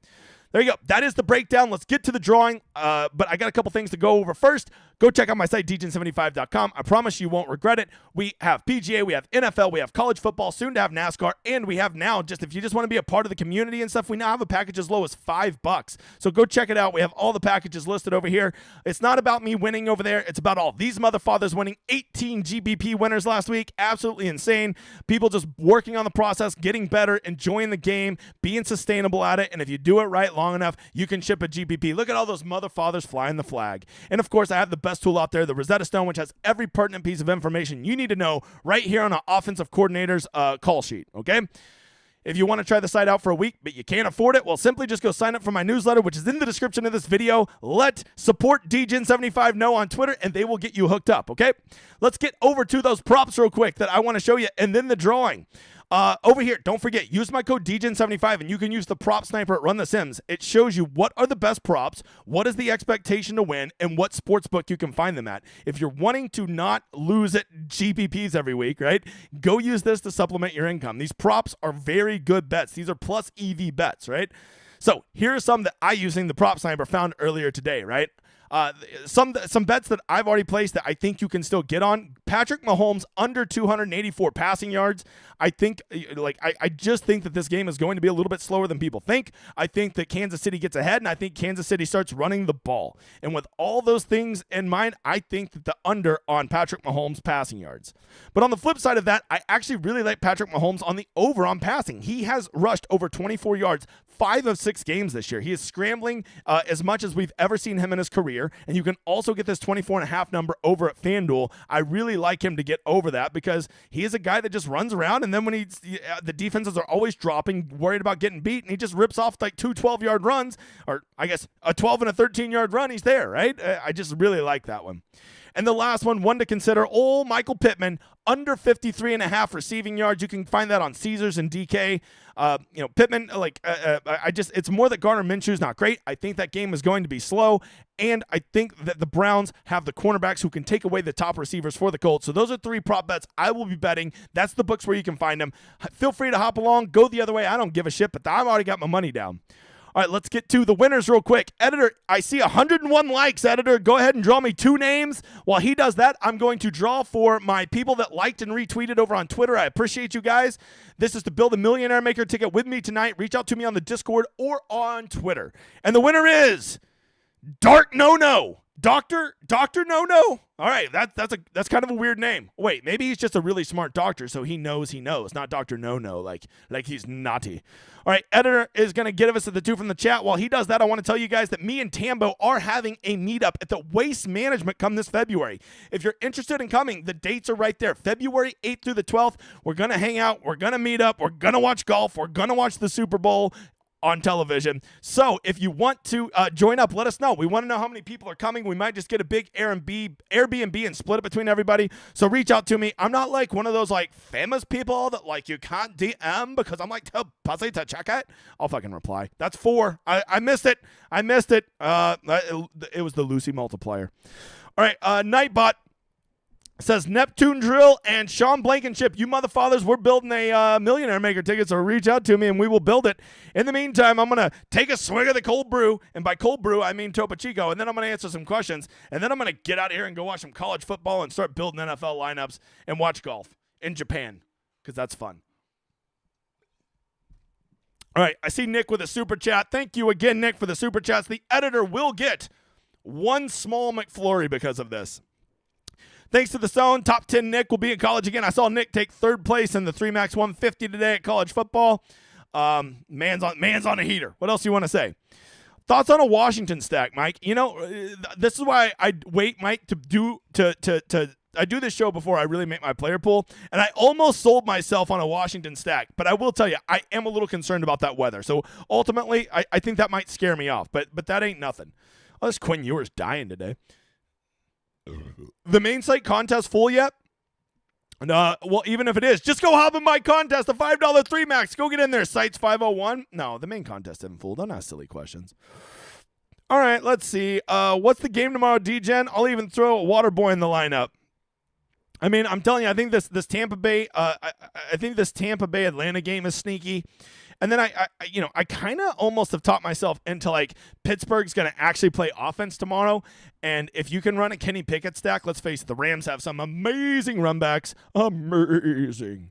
There you go. That is the breakdown. Let's get to the drawing. But I got a couple things to go over. First, go check out my site, dgen75.com. I promise you won't regret it. We have PGA, we have NFL, we have college football, soon to have NASCAR, and we have now, if you just want to be a part of the community and stuff, we now have a package as low as $5. So go check it out. We have all the packages listed over here. It's not about me winning over there. It's about all these motherfathers winning. 18 GBP winners last week. Absolutely insane. People just working on the process, getting better, enjoying the game, being sustainable at it, and if you do it right long enough, you can ship a GPP. Look at all those motherfathers flying the flag. And of course, I have the best tool out there, the Rosetta Stone, which has every pertinent piece of information you need to know right here on an offensive coordinator's call sheet, okay? If you want to try the site out for a week, but you can't afford it, well, simply just go sign up for my newsletter, which is in the description of this video. Let support DGen75 know on Twitter, and they will get you hooked up, okay? Let's get over to those props real quick that I want to show you, and then the drawing. Over here, don't forget, use my code DGen75 and you can use the prop sniper at Run the Sims. It shows you what are the best props, what is the expectation to win, and what sportsbook you can find them at. If you're wanting to not lose at GPPs every week, right, go use this to supplement your income. These props are very good bets. These are plus EV bets, right? So here are some that I, using the prop sniper, found earlier today, right? Some bets that I've already placed that I think you can still get on. Patrick Mahomes under 284 passing yards. I think, I just think that this game is going to be a little bit slower than people think. I think that Kansas City gets ahead, and I think Kansas City starts running the ball. And with all those things in mind, I think that the under on Patrick Mahomes passing yards. But on the flip side of that, I actually really like Patrick Mahomes on the over on passing. He has rushed over 24 yards 5 of 6 games this year. He is scrambling as much as we've ever seen him in his career, and you can also get this 24.5 number over at FanDuel. I really like him to get over that because he is a guy that just runs around, and then when the defenses are always dropping, worried about getting beat, and he just rips off like 2 12-yard runs, or I guess a 12 and a 13-yard run, he's there, right? I just really like that one. And the last one to consider, old Michael Pittman, under 53.5 receiving yards. You can find that on Caesars and DK. Pittman, it's more that Gardner Minshew's not great. I think that game is going to be slow, and I think that the Browns have the cornerbacks who can take away the top receivers for the Colts. So those are 3 prop bets I will be betting. That's the books where you can find them. Feel free to hop along, go the other way. I don't give a shit, but I've already got my money down. All right, let's get to the winners real quick. Editor, I see 101 likes. Editor, go ahead and draw me 2 names. While he does that, I'm going to draw for my people that liked and retweeted over on Twitter. I appreciate you guys. This is to build a Millionaire Maker ticket with me tonight. Reach out to me on the Discord or on Twitter. And the winner is Dark No-No. Doctor No-No? All right, that's kind of a weird name. Wait, maybe he's just a really smart doctor, so he knows, not Dr. No-No, like he's naughty. All right, Editor is going to give us the 2 from the chat. While he does that, I want to tell you guys that me and Tambo are having a meetup at the Waste Management come this February. If you're interested in coming, the dates are right there. February 8th through the 12th, we're going to hang out, we're going to meet up, we're going to watch golf, we're going to watch the Super Bowl on television. So if you want to join up, let us know. We want to know how many people are coming. We might just get a big Airbnb and split it between everybody. So reach out to me. I'm not like one of those like famous people that like you can't DM because I'm like too pussy to check it. I'll fucking reply. That's 4. I missed it. It was the Lucy multiplier. All right, Nightbot says Neptune Drill and Sean Blankenship, you motherfathers, we're building a Millionaire Maker ticket, so reach out to me and we will build it. In the meantime, I'm going to take a swig of the cold brew, and by cold brew, I mean Topo Chico, and then I'm going to answer some questions, and then I'm going to get out of here and go watch some college football and start building NFL lineups and watch golf in Japan, because that's fun. All right, I see Nick with a super chat. Thank you again, Nick, for the super chats. The editor will get 1 small McFlurry because of this. Thanks to the zone, top 10 Nick will be in college again. I saw Nick take 3rd place in the 3 Max 150 today at college football. Man's on a heater. What else do you want to say? Thoughts on a Washington stack, Mike? You know, this is why I wait, Mike, I do this show before I really make my player pool, and I almost sold myself on a Washington stack. But I will tell you, I am a little concerned about that weather. So ultimately, I think that might scare me off. But that ain't nothing. Oh, this Quinn Ewers dying today. The main site contest full yet? Well, even if it is, just go hop in my contest, the $5 3 Max. Go get in there. Site's 501. No, the main contest isn't full. Don't ask silly questions. All right, let's see. What's the game tomorrow, D-Gen? I'll even throw a water boy in the lineup. I mean, I'm telling you, I think this Tampa Bay, I think this Tampa Bay Atlanta game is sneaky. And then I kind of almost have taught myself into like Pittsburgh's going to actually play offense tomorrow. And if you can run a Kenny Pickett stack, let's face it, the Rams have some amazing run backs. Amazing.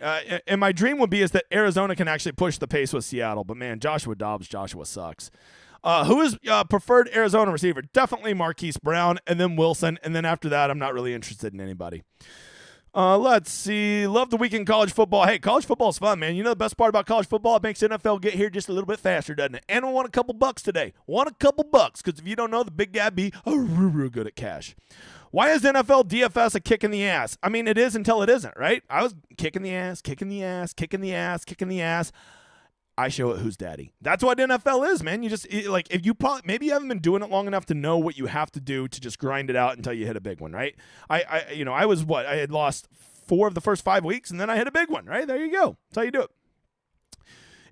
And my dream would be is that Arizona can actually push the pace with Seattle. But man, Joshua sucks. Who is preferred Arizona receiver? Definitely Marquise Brown and then Wilson. And then after that, I'm not really interested in anybody. Let's see. Love the weekend college football. Hey, college football is fun, man. You know the best part about college football? It makes NFL get here just a little bit faster, doesn't it? And I want a couple bucks today. Because if you don't know, the big guy be real good at cash. Why is NFL DFS a kick in the ass? I mean, it is until it isn't, right? I was kicking the ass. I show it who's daddy. That's what NFL is, man. You just like if you maybe you haven't been doing it long enough to know what you have to do to just grind it out until you hit a big one, right? I had lost 4 of the first 5 weeks and then I hit a big one, right? There you go. That's how you do it.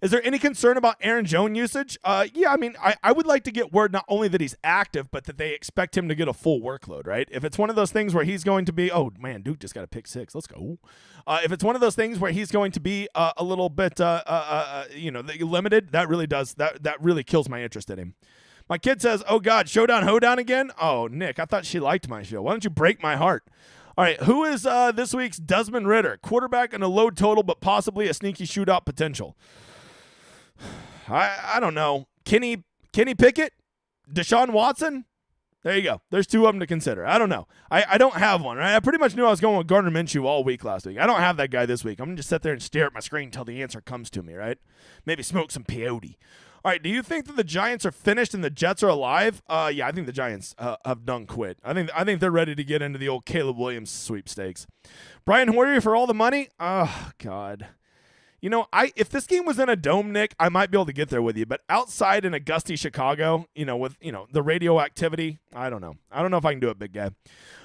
Is there any concern about Aaron Jones usage? Yeah, I mean, I would like to get word not only that he's active, but that they expect him to get a full workload, right? If it's one of those things where he's going to be, oh, man, Duke just got a pick 6. Let's go. If it's one of those things where he's going to be a little bit, limited, that really does, that really kills my interest in him. My kid says, oh, God, Hoedown again? Oh, Nick, I thought she liked my show. Why don't you break my heart? All right, who is this week's Desmond Ridder? Quarterback and a low total, but possibly a sneaky shootout potential. I don't know. Kenny Pickett? Deshaun Watson? There you go. There's 2 of them to consider. I don't know. I don't have one, right? I pretty much knew I was going with Gardner Minshew all week last week. I don't have that guy this week. I'm going to just sit there and stare at my screen until the answer comes to me, right? Maybe smoke some peyote. All right, do you think that the Giants are finished and the Jets are alive? Yeah, I think the Giants have done quit. I think they're ready to get into the old Caleb Williams sweepstakes. Brian Hoyer for all the money? Oh, God. You know, if this game was in a dome, Nick, I might be able to get there with you. But outside in a gusty Chicago, with the radioactivity, I don't know. I don't know if I can do it, big guy.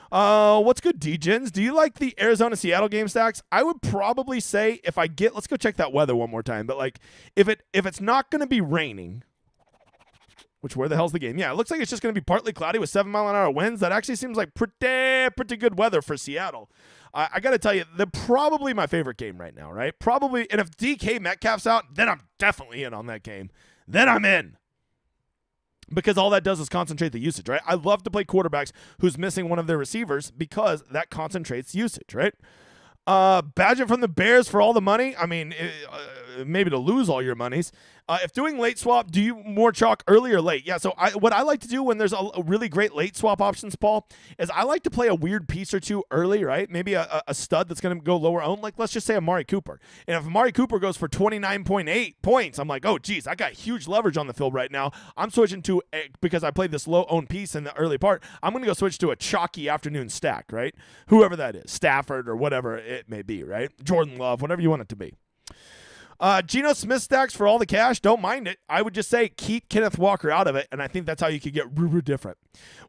What's good, D-Gens? Do you like the Arizona-Seattle game stacks? I would probably say let's go check that weather one more time. But like, if it's not going to be raining, which where the hell's the game? Yeah, it looks like it's just going to be partly cloudy with 7-mile-an-hour winds. That actually seems like pretty good weather for Seattle. I got to tell you, they're probably my favorite game right now, right? Probably, and if DK Metcalf's out, then I'm definitely in on that game. then I'm in. Because all that does is concentrate the usage, right? I love to play quarterbacks who's missing one of their receivers because that concentrates usage, right? Badgett from the Bears for all the money. I mean, maybe to lose all your monies. If doing late swap, do you more chalk early or late? Yeah, so what I like to do when there's a really great late swap options, Paul, is I like to play a weird piece or two early, right? Maybe a stud that's going to go lower owned. Like, let's just say Amari Cooper. And if Amari Cooper goes for 29.8 points, I'm like, oh, geez, I got huge leverage on the field right now. I'm switching to, because I played this low owned piece in the early part, I'm going to go switch to a chalky afternoon stack, right? Whoever that is, Stafford or whatever it may be, right? Jordan Love, whatever you want it to be. Geno Smith stacks for all the cash. Don't mind it. I would just say keep Kenneth Walker out of it, and I think that's how you could get different.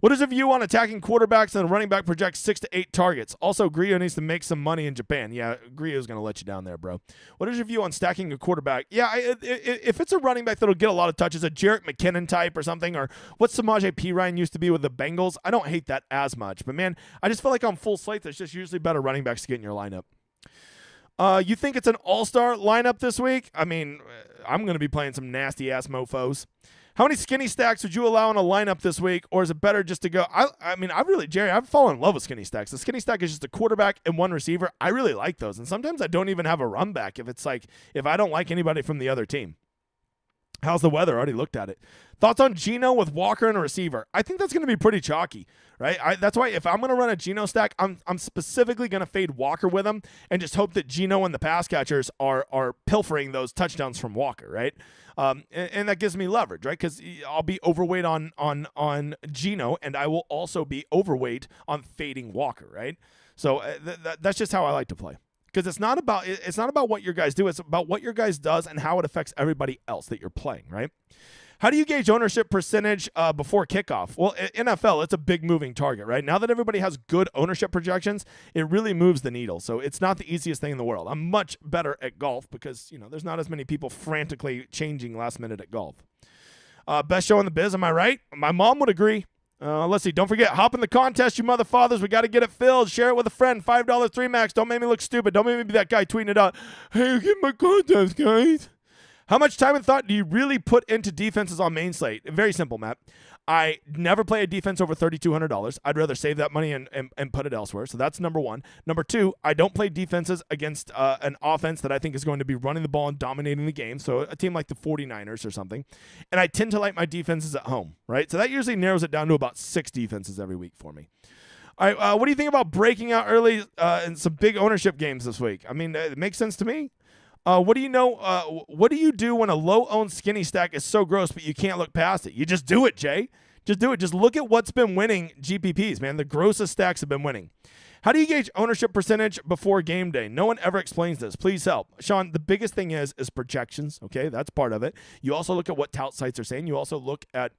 What is your view on attacking quarterbacks and the running back projects 6 to 8 targets? Also, Griot needs to make some money in Japan. Yeah, Griot's going to let you down there, bro. What is your view on stacking a quarterback? Yeah, if it's a running back that'll get a lot of touches, a Jerick McKinnon type or something, or what Samaje Perine used to be with the Bengals, I don't hate that as much. But, man, I just feel like on full slate, there's just usually better running backs to get in your lineup. You think it's an all-star lineup this week? I mean, I'm going to be playing some nasty-ass mofos. How many skinny stacks would you allow in a lineup this week, or is it better just to go? I mean, I've fallen in love with skinny stacks. The skinny stack is just a quarterback and one receiver. I really like those, and sometimes I don't even have a run back if I don't like anybody from the other team. How's the weather? I already looked at it. Thoughts on Geno with Walker and a receiver? I think that's going to be pretty chalky, right? That's why if I'm going to run a Geno stack, I'm specifically going to fade Walker with him and just hope that Geno and the pass catchers are pilfering those touchdowns from Walker, right? And that gives me leverage, right? Because I'll be overweight on Geno, and I will also be overweight on fading Walker, right? So that's just how I like to play. Because it's not about what your guys do. It's about what your guys does and how it affects everybody else that you're playing, right? How do you gauge ownership percentage before kickoff? Well, in NFL, it's a big moving target, right? Now that everybody has good ownership projections, it really moves the needle. So it's not the easiest thing in the world. I'm much better at golf because, there's not as many people frantically changing last minute at golf. Best show in the biz, am I right? My mom would agree. Let's see. Don't forget, hop in the contest, you mother fathers. We got to get it filled. Share it with a friend. $5 3 max. Don't make me look stupid. Don't make me be that guy tweeting it out. Hey, get my contest, guys. How much time and thought do you really put into defenses on main slate? Very simple, Matt. I never play a defense over $3,200. I'd rather save that money and put it elsewhere. So that's number one. Number two, I don't play defenses against an offense that I think is going to be running the ball and dominating the game. So a team like the 49ers or something. And I tend to like my defenses at home, right? So that usually narrows it down to about 6 defenses every week for me. All right, what do you think about breaking out early in some big ownership games this week? I mean, it makes sense to me. What do you know? What do you do when a low-owned skinny stack is so gross, but you can't look past it? You just do it, Jay. Just do it. Just look at what's been winning GPPs, man. The grossest stacks have been winning. How do you gauge ownership percentage before game day? No one ever explains this. Please help. Sean, the biggest thing is projections, okay? That's part of it. You also look at what tout sites are saying. You also look at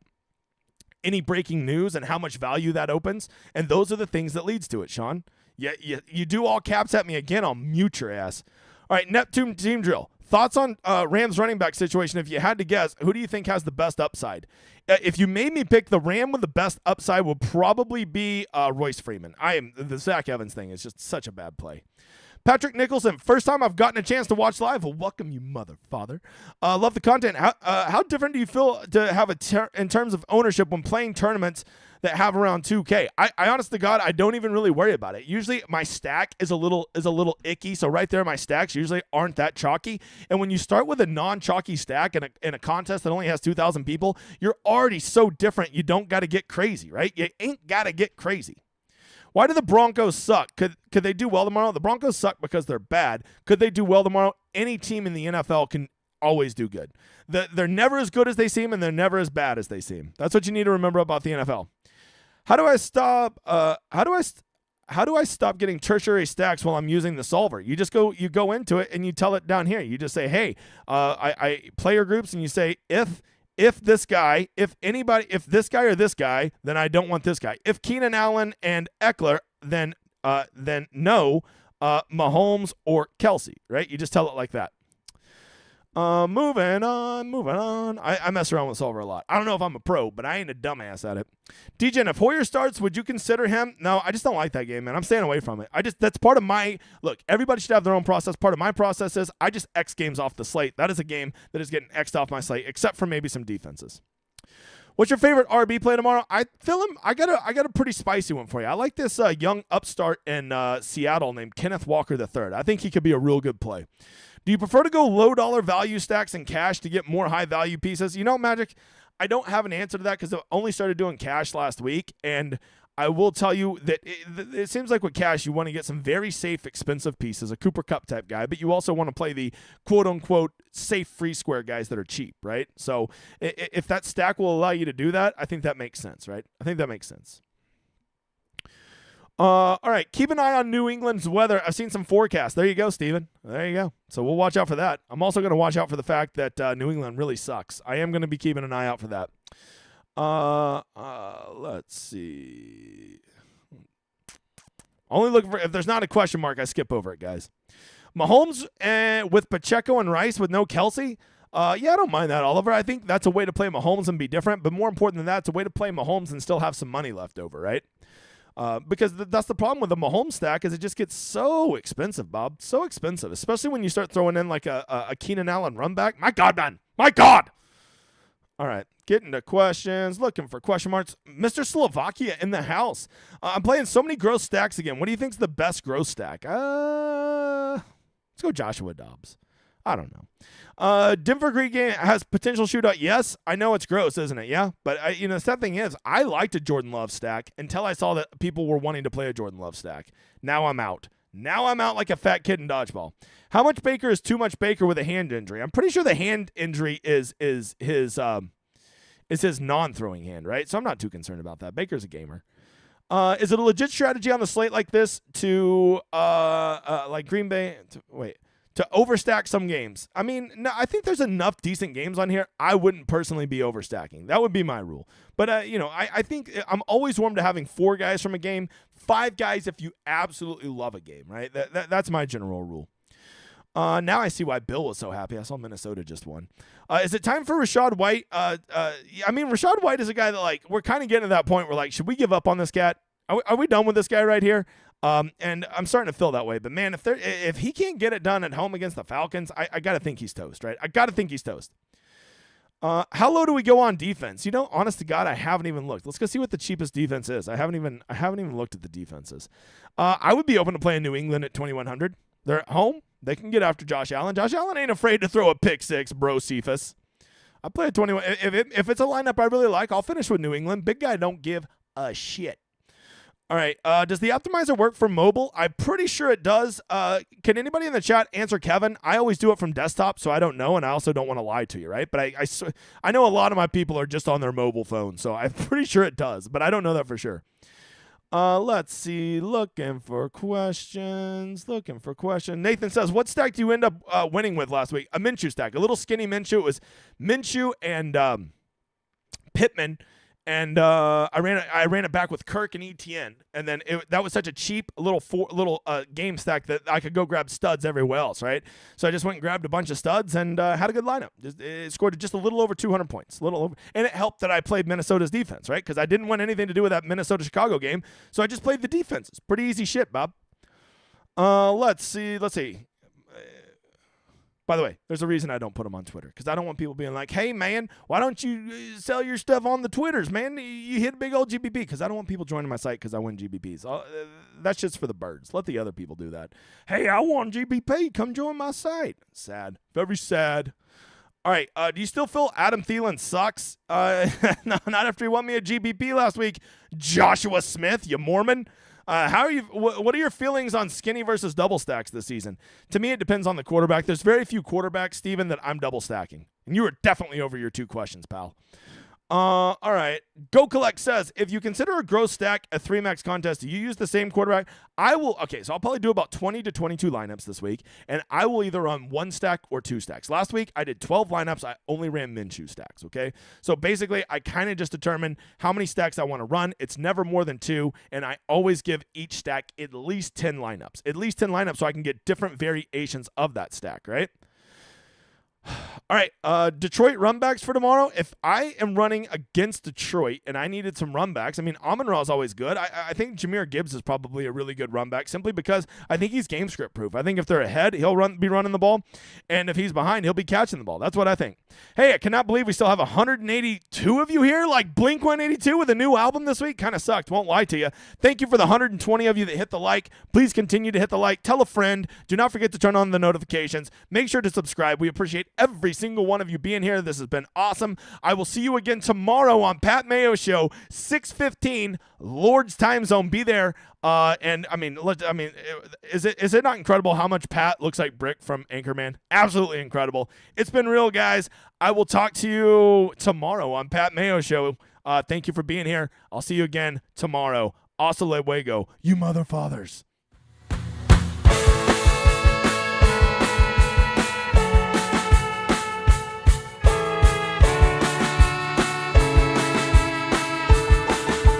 any breaking news and how much value that opens, and those are the things that leads to it, Sean. You do all caps at me again, I'll mute your ass. All right, Neptune Team Drill. Thoughts on Rams running back situation? If you had to guess, who do you think has the best upside? If you made me pick, the Ram with the best upside would probably be Royce Freeman. The Zach Evans thing is just such a bad play. Patrick Nicholson, first time I've gotten a chance to watch live. Well, welcome, you mother father. Love the content. How different do you feel to have in terms of ownership when playing tournaments that have around 2K? I honest to God, I don't even really worry about it. Usually my stack is a little icky, so right there my stacks usually aren't that chalky. And when you start with a non-chalky stack in a contest that only has 2,000 people, you're already so different. You don't got to get crazy, right? You ain't got to get crazy. Why do the Broncos suck? Could they do well tomorrow? The Broncos suck because they're bad. Could they do well tomorrow? Any team in the NFL can always do good. They're never as good as they seem, and they're never as bad as they seem. That's what you need to remember about the NFL. How do I stop getting tertiary stacks while I'm using the solver? You go into it and you tell it down here. You just say, hey, I player groups, and you say if this guy or this guy, then I don't want this guy. If Keenan Allen and Eckler, then no, Mahomes or Kelsey, right? You just tell it like that. Moving on. I mess around with Solver a lot. I don't know if I'm a pro, but I ain't a dumbass at it. DJ, if Hoyer starts, would you consider him? No, I just don't like that game, man. I'm staying away from it. That's part of my, look, everybody should have their own process. Part of my process is I just X games off the slate. That is a game that is getting X'd off my slate, except for maybe some defenses. What's your favorite RB play tomorrow? I got a pretty spicy one for you. I like this young upstart in Seattle named Kenneth Walker III. I think he could be a real good play. Do you prefer to go low dollar value stacks in cash to get more high value pieces? You know, Magic, I don't have an answer to that because I only started doing cash last week, and I will tell you that it seems like with cash you want to get some very safe, expensive pieces, a Cooper Cup type guy, but you also want to play the quote-unquote safe free square guys that are cheap, right? So if that stack will allow you to do that, I think that makes sense, right? I think that makes sense. All right, keep an eye on New England's weather. I've seen some forecasts. There you go, Steven. There you go. So we'll watch out for that. I'm also going to watch out for the fact that New England really sucks. I am going to be keeping an eye out for that. Let's see. Only look for, if there's not a question mark, I skip over it, guys. Mahomes with Pacheco and Rice with no Kelsey. Yeah, I don't mind that, Oliver. I think that's a way to play Mahomes and be different. But more important than that, it's a way to play Mahomes and still have some money left over, right? Because that's the problem with the Mahomes stack is it just gets so expensive, Bob. So expensive, especially when you start throwing in like a Keenan Allen run back. My God, man. My God. All right, getting to questions, looking for question marks. Mr. Slovakia in the house. I'm playing so many gross stacks again. What do you think's the best gross stack? Let's go Joshua Dobbs. I don't know. Denver Green game has potential shootout. Yes, I know it's gross, isn't it? Yeah, but the sad thing is, I liked a Jordan Love stack until I saw that people were wanting to play a Jordan Love stack. Now I'm out. Now I'm out like a fat kid in dodgeball. How much Baker is too much Baker with a hand injury? I'm pretty sure the hand injury is his non-throwing hand, right? So I'm not too concerned about that. Baker's a gamer. Is it a legit strategy on the slate like this to like Green Bay? To overstack some games? I mean, no, I think there's enough decent games on here. I wouldn't personally be overstacking. That would be my rule. But, I think I'm always warm to having 4 guys from a game, 5 guys if you absolutely love a game, right? That's my general rule. Now I see why Bill was so happy. I saw Minnesota just won. Is it time for Rachaad White? Rachaad White is a guy that, we're kind of getting to that point where, should we give up on this cat? Are we done with this guy right here? And I'm starting to feel that way. But, man, if he can't get it done at home against the Falcons, I got to think he's toast, right? I got to think he's toast. How low do we go on defense? Honest to God, I haven't even looked. Let's go see what the cheapest defense is. I haven't even looked at the defenses. I would be open to playing New England at 2,100. They're at home. They can get after Josh Allen. Josh Allen ain't afraid to throw a pick six, bro, Cephas. I play at 21. If it's a lineup I really like, I'll finish with New England. Big guy don't give a shit. All right. Does the optimizer work for mobile? I'm pretty sure it does. Can anybody in the chat answer Kevin? I always do it from desktop, so I don't know, and I also don't want to lie to you, right? But I know a lot of my people are just on their mobile phone, so I'm pretty sure it does, but I don't know that for sure. Let's see. Looking for questions. Nathan says, what stack do you end up winning with last week? A Minshew stack. A little skinny Minshew. It was Minshew and Pittman. And I ran it back with Kirk and ETN, and then that was such a cheap little game stack that I could go grab studs everywhere else, right? So I just went and grabbed a bunch of studs and had a good lineup. It scored just a little over 200 points, and it helped that I played Minnesota's defense, right? Because I didn't want anything to do with that Minnesota-Chicago game, so I just played the defenses. Pretty easy shit, Bob. Let's see. By the way, there's a reason I don't put them on Twitter, because I don't want people being like, hey, man, why don't you sell your stuff on the Twitters, man? You hit a big old GBP, because I don't want people joining my site because I win GBPs. That's just for the birds. Let the other people do that. Hey, I won GBP. Come join my site. Sad. Very sad. All right. Do you still feel Adam Thielen sucks? No, not after he won me a GBP last week. Joshua Smith, you Mormon. How are you? What are your feelings on skinny versus double stacks this season? To me, it depends on the quarterback. There's very few quarterbacks, Steven, that I'm double stacking. And you were definitely over your 2 questions, pal. All right. Go Collect says, if you consider a gross stack a 3-max contest, do you use the same quarterback? Okay, so I'll probably do about 20 to 22 lineups this week, and I will either run 1 stack or 2 stacks. Last week, I did 12 lineups. I only ran Minshew stacks, okay? So basically, I kind of just determine how many stacks I want to run. It's never more than 2, and I always give each stack at least 10 lineups. At least 10 lineups so I can get different variations of that stack, right? All right, Detroit runbacks for tomorrow. If I am running against Detroit and I needed some runbacks, I mean, Amon-Ra is always good. I think Jahmyr Gibbs is probably a really good runback simply because I think he's game script proof. I think if they're ahead, he'll be running the ball, and if he's behind, he'll be catching the ball. That's what I think. Hey, I cannot believe we still have 182 of you here, like Blink-182 with a new album this week. Kind of sucked, won't lie to you. Thank you for the 120 of you that hit the like. Please continue to hit the like. Tell a friend. Do not forget to turn on the notifications. Make sure to subscribe. We appreciate every single one of you being here. This has been awesome. I will see you again tomorrow on Pat Mayo Show, 6:15, Lord's Time Zone. Be there. And I mean, is it not incredible how much Pat looks like Brick from Anchorman? Absolutely incredible. It's been real, guys. I will talk to you tomorrow on Pat Mayo Show. Thank you for being here. I'll see you again tomorrow. Hasta luego, you mother fathers.